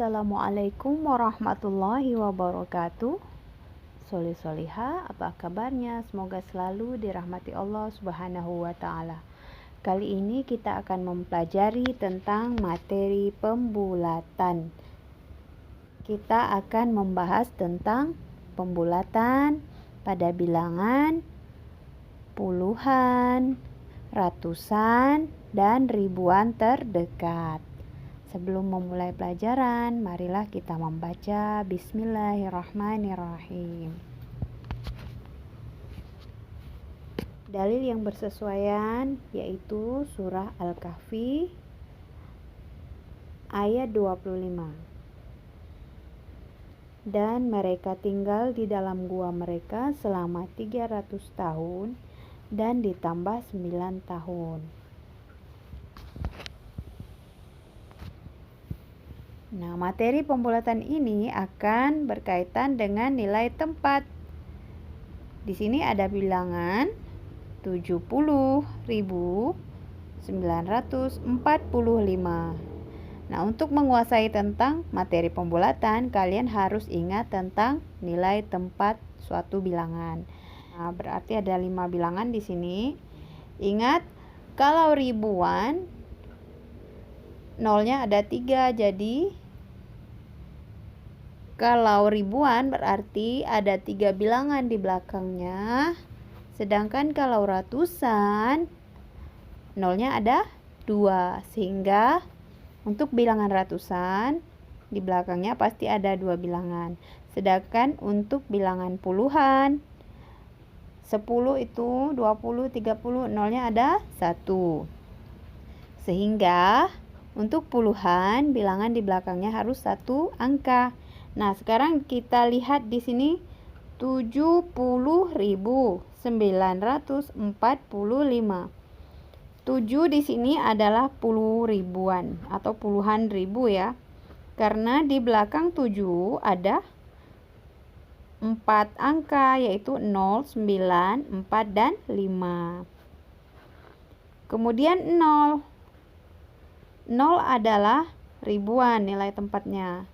Assalamualaikum warahmatullahi wabarakatuh. Solih-soliha, apa kabarnya? Semoga selalu dirahmati Allah Subhanahu wa Ta'ala. Kali ini kita akan mempelajari tentang materi pembulatan. Kita akan membahas tentang pembulatan pada bilangan, puluhan, ratusan, dan ribuan terdekat. Sebelum memulai pelajaran, marilah kita membaca Bismillahirrahmanirrahim. Dalil yang bersesuaian yaitu surah Al-Kahfi ayat 25. Dan mereka tinggal di dalam gua mereka selama 300 tahun dan ditambah 9 tahun. Nah, materi pembulatan ini akan berkaitan dengan nilai tempat. Di sini ada bilangan 70.945. Nah, untuk menguasai tentang materi pembulatan, kalian harus ingat tentang nilai tempat suatu bilangan. Nah, berarti ada 5 bilangan di sini. Ingat, kalau ribuan, nolnya ada 3, jadi kalau ribuan berarti ada 3 bilangan di belakangnya. Sedangkan kalau ratusan, nolnya ada 2. Sehingga untuk bilangan ratusan, di belakangnya pasti ada 2 bilangan. Sedangkan untuk bilangan puluhan, 10 itu 20, 30, nolnya ada 1. Sehingga untuk puluhan, bilangan di belakangnya harus 1 angka. Nah, sekarang kita lihat di sini 70.945. 7 di sini adalah puluh ribuan atau puluhan ribu ya. Karena di belakang 7 ada 4 angka yaitu 0, 9, 4 dan 5. Kemudian 0. 0 adalah ribuan nilai tempatnya.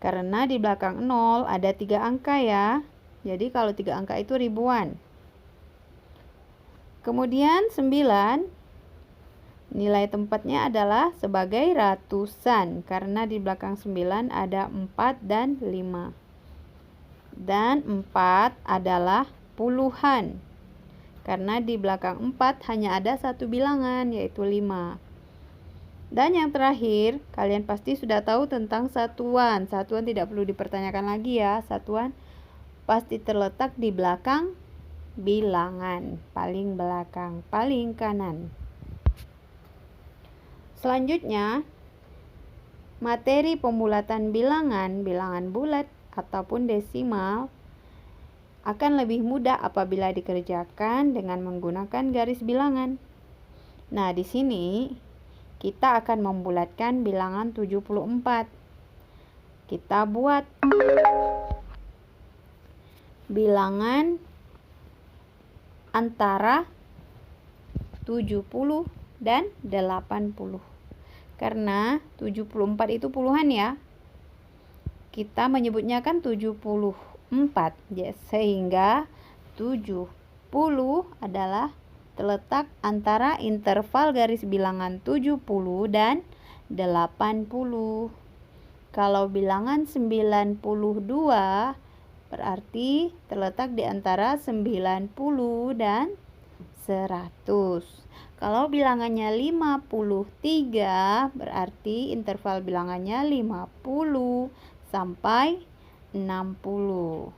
Karena di belakang 0 ada 3 angka ya. Jadi kalau 3 angka itu ribuan. Kemudian 9, nilai tempatnya adalah sebagai ratusan. Karena di belakang 9 ada 4 dan 5. Dan 4 adalah puluhan. Karena di belakang 4 hanya ada 1 bilangan yaitu 5. Dan yang terakhir, kalian pasti sudah tahu tentang satuan. Satuan tidak perlu dipertanyakan lagi ya. Satuan pasti terletak di belakang bilangan. Paling belakang, paling kanan. Selanjutnya, materi pembulatan bilangan, bilangan bulat ataupun desimal akan lebih mudah apabila dikerjakan dengan menggunakan garis bilangan. Nah, di sini kita akan membulatkan bilangan 74. Kita buat bilangan antara 70 dan 80. Karena 74 itu puluhan ya. Kita menyebutnya kan 74. Sehingga 70 adalah terletak antara interval garis bilangan 70 dan 80. Kalau bilangan 92 berarti terletak di antara 90 dan 100. Kalau bilangannya 53 berarti interval bilangannya 50 sampai 60.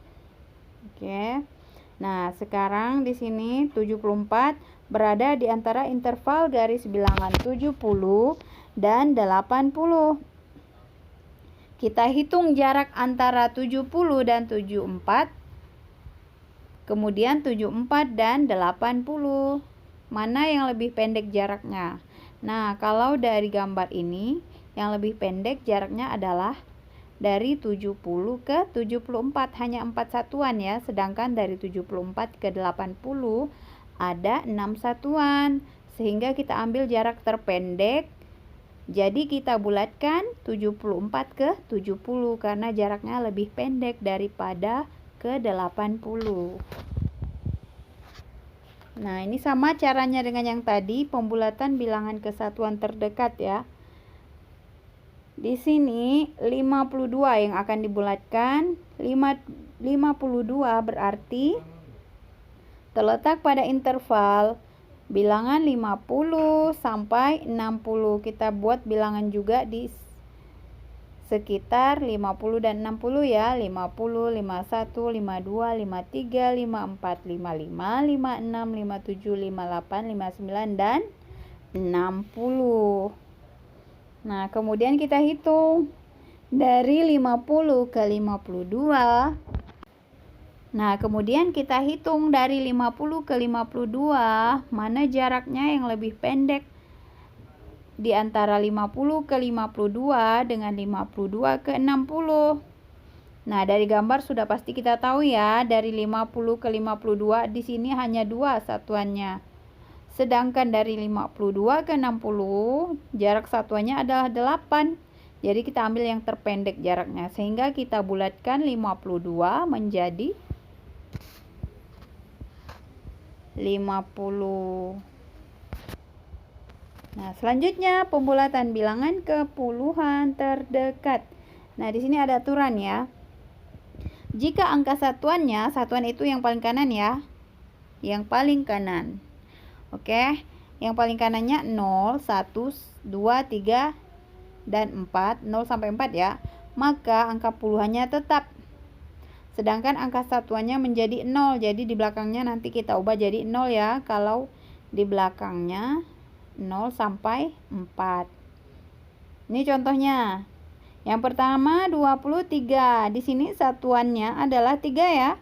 Oke. Nah, sekarang di sini 74 berada di antara interval garis bilangan 70 dan 80. Kita hitung jarak antara 70 dan 74. Kemudian 74 dan 80. Mana yang lebih pendek jaraknya? Nah, kalau dari gambar ini, yang lebih pendek jaraknya adalah dari 70 ke 74 hanya 4 satuan ya, sedangkan dari 74 ke 80 ada 6 satuan. Sehingga kita ambil jarak terpendek Jadi kita bulatkan 74 ke 70 karena jaraknya lebih pendek daripada ke 80. Nah, ini sama caranya dengan yang tadi, pembulatan bilangan kesatuan terdekat ya. Di sini 52 yang akan dibulatkan. 52 berarti terletak pada interval bilangan 50 sampai 60. Kita buat bilangan juga di sekitar 50 dan 60 ya. 50, 51, 52, 53, 54, 55, 56, 57, 58, 59 dan 60. Nah, kemudian kita hitung dari 50 ke 52. Nah, kemudian kita hitung dari 50 ke 52, mana jaraknya yang lebih pendek di antara 50 ke 52 dengan 52 ke 60. Nah, dari gambar sudah pasti kita tahu ya, dari 50 ke 52 di sini hanya 2 satuannya. Sedangkan dari 52 ke 60, jarak satuannya adalah 8. Jadi kita ambil yang terpendek jaraknya, sehingga kita bulatkan 52 menjadi 50. Nah, selanjutnya pembulatan bilangan ke puluhan terdekat. Nah, di sini ada aturan ya. Jika angka satuannya, satuan itu yang paling kanan ya. Yang paling kanan. Oke, yang paling kanannya 0, 1, 2, 3 dan 4, 0 sampai 4 ya. Maka angka puluhannya tetap. Sedangkan angka satuannya menjadi 0. Jadi di belakangnya nanti kita ubah jadi 0 ya. Kalau di belakangnya 0 sampai 4. Ini contohnya. Yang pertama 23. Di sini satuannya adalah 3 ya.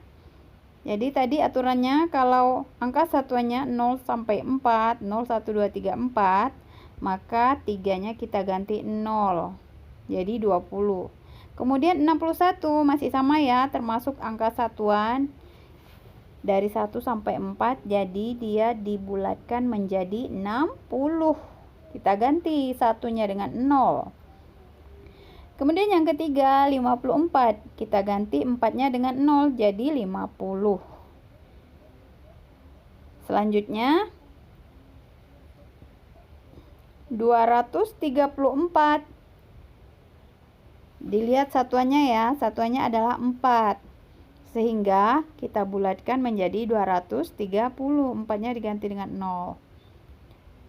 Jadi tadi aturannya kalau angka satuannya 0 sampai 4, 0, 1, 2, 3, 4, maka 3-nya kita ganti 0. Jadi 20. Kemudian 61 masih sama ya, termasuk angka satuan dari 1 sampai 4, jadi dia dibulatkan menjadi 60. Kita ganti satunya dengan 0. Kemudian yang ketiga 54, kita ganti 4-nya dengan 0, jadi 50. Selanjutnya 234. Dilihat satuannya ya, satuannya adalah 4. Sehingga kita bulatkan menjadi 230, 4-nya diganti dengan 0.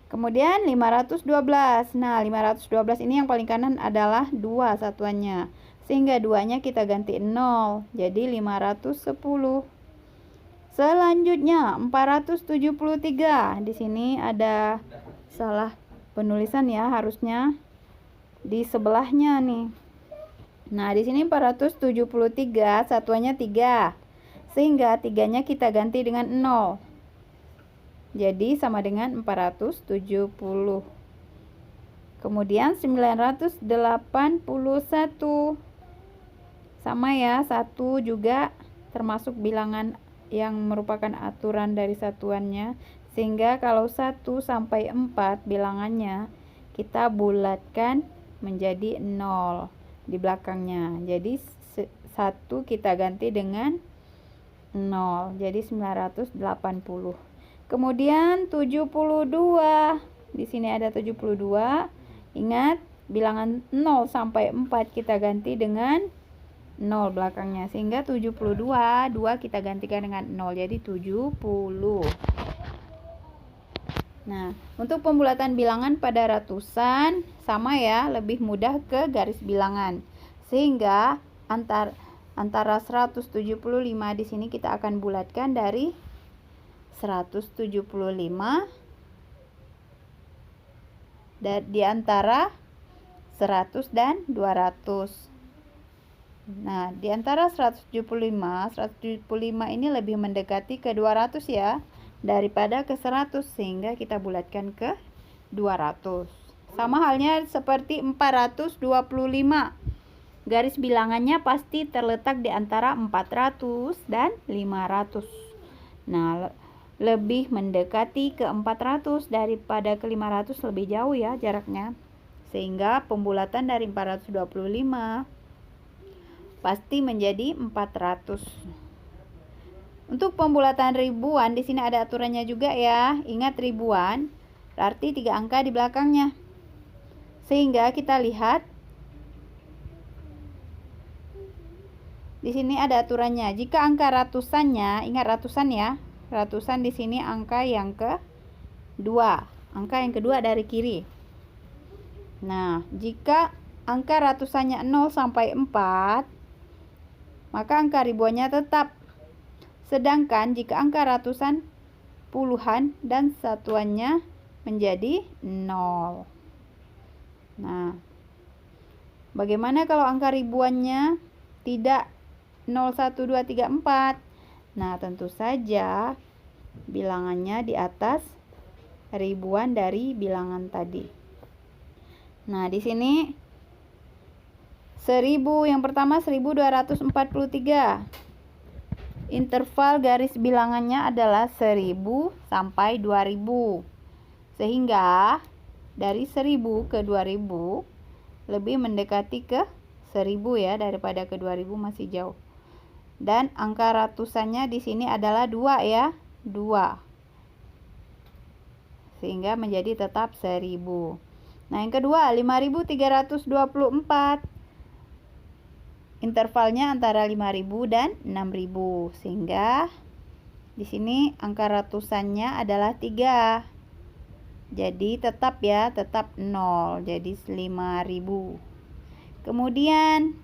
Kemudian 512. Nah, 512 ini yang paling kanan adalah 2 satuannya. Sehingga 2-nya kita ganti 0, jadi 510. Selanjutnya 473. Di sini ada salah penulisan ya, harusnya di sebelahnya nih. Nah, di sini 473, satuannya 3. Sehingga 3-nya kita ganti dengan 0. Jadi sama dengan 470. Kemudian 981. Sama ya, 1 juga termasuk bilangan yang merupakan aturan dari satuannya. Sehingga kalau 1 sampai 4 bilangannya kita bulatkan menjadi 0 di belakangnya. Jadi 1 kita ganti dengan 0. Jadi 980. Kemudian 72. Di sini ada 72. Ingat, bilangan 0 sampai 4 kita ganti dengan 0 belakangnya. Sehingga 72, 2 kita gantikan dengan 0. Jadi 70. Nah, untuk pembulatan bilangan pada ratusan sama ya, lebih mudah ke garis bilangan. Sehingga antara 175 di sini kita akan bulatkan dari 175 dan di antara 100 dan 200. Nah, di antara 175 ini lebih mendekati ke 200 ya, daripada ke 100, sehingga kita bulatkan ke 200. Sama halnya seperti 425. Garis bilangannya pasti terletak di antara 400 dan 500. Nah, lebih mendekati ke 400 daripada ke 500, lebih jauh ya jaraknya. Sehingga pembulatan dari 425 pasti menjadi 400. Untuk pembulatan ribuan di sini ada aturannya juga ya. Ingat ribuan berarti 3 angka di belakangnya. Sehingga kita lihat di sini ada aturannya. Jika angka ratusannya, ingat ratusan ya. Ratusan di sini angka yang kedua. Angka yang kedua dari kiri. Nah, jika angka ratusannya 0 sampai 4, maka angka ribuannya tetap. Sedangkan jika angka ratusan, puluhan, dan satuannya menjadi 0. Nah, bagaimana kalau angka ribuannya tidak 0, 1, 2, 3, 4? Nah, tentu saja bilangannya di atas ribuan dari bilangan tadi. Nah, di sini 1000 yang pertama 1243. Interval garis bilangannya adalah 1000 sampai 2000. Sehingga dari 1000 ke 2000 lebih mendekati ke 1000 ya, daripada ke 2000 masih jauh. Dan angka ratusannya di sini adalah 2 ya, 2. Sehingga menjadi tetap 1000. Nah, yang kedua 5324. Intervalnya antara 5000 dan 6000. Sehingga di sini angka ratusannya adalah 3. Jadi tetap ya, tetap 0. Jadi 5000. Kemudian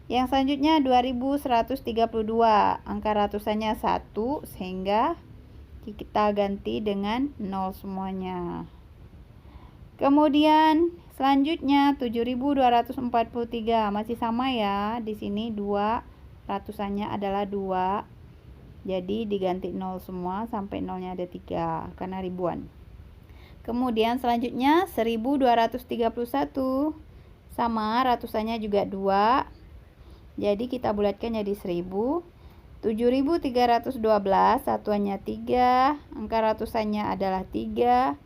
yang selanjutnya 2132. Angka ratusannya 1 sehingga kita ganti dengan 0 semuanya. Kemudian selanjutnya 7243 masih sama ya. Di sini 2 ratusannya adalah 2. Jadi diganti 0 semua sampai 0-nya ada 3 karena ribuan. Kemudian selanjutnya 1231 sama ratusannya juga 2. Jadi kita bulatkan jadi 1000. 7312 satuannya 3, angka ratusannya adalah 3,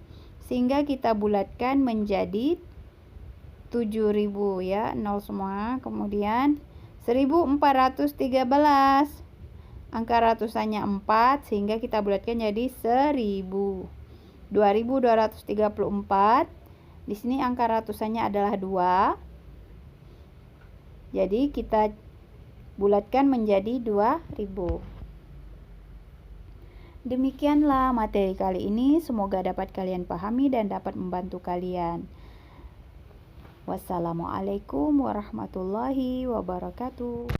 sehingga kita bulatkan menjadi 7000 ya, 0 semua. Kemudian 1413, angka ratusannya 4, sehingga kita bulatkan jadi 1000. 2234, di sini angka ratusannya adalah 2, jadi kita bulatkan menjadi 2000. Demikianlah materi kali ini, semoga dapat kalian pahami dan dapat membantu kalian. Wassalamualaikum warahmatullahi wabarakatuh.